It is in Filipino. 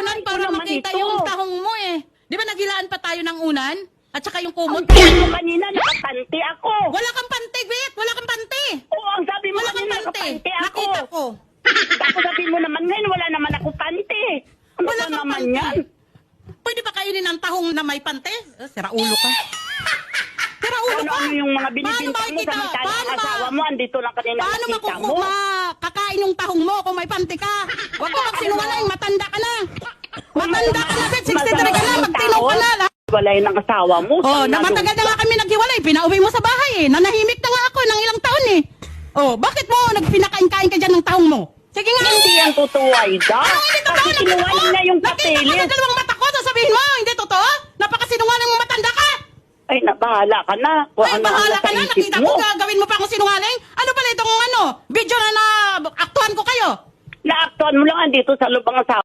unan Ay, para naman makita ito. yung tahong mo eh. Di ba naghilaan pa tayo ng unan? At saka yung kumot? Ang sabi mo kanina, nakapanti ako. Wala kang pante, Bet! Wala kang pante! Oo, ang sabi mo Wala kang kanina, pante! nakapanti ako. Nakita ko. Tapos sabi mo naman ngayon, wala naman ako panti. Ano Wala ba kang naman pante. yan? Pwede ba kainin ang tahong na may pante? Sira ulo ka. Sira ulo ka. Ano yung mga Paano binibintang mo makikita? samantalang Paano ang ba? asawa mo, andito lang kanina Paano nakita mo. kakain yung tahong mo kung may pante ka? Huwag ka magsinungaling, matanda ka na. Matanda ka na, Bet. 63 ka na, magtinaw ka na. Walay ng asawa mo. Oh, na matagal na nga kami naghiwalay. Pinauwi mo sa bahay eh. Nanahimik na nga ako ng ilang taon eh. Oh, bakit mo nagpinakain-kain ka dyan ng tahong mo? Sige nga. Hindi yan totoo, Aida. Hindi totoo, Kasi sinungaling na yung Nakita ko papeles. ng dalawang mata ko, sasabihin mo, hindi totoo? Napakasinungaling mo, matanda ka. Ay, bahala ka na. Kung Ay, ano bahala nasa ka na. isip Nakita mo. ko, gagawin mo pa akong sinungaling. Ano pala itong video na aktuhan ko kayo? Naaktuhan mo lang andito sa lubang asawa.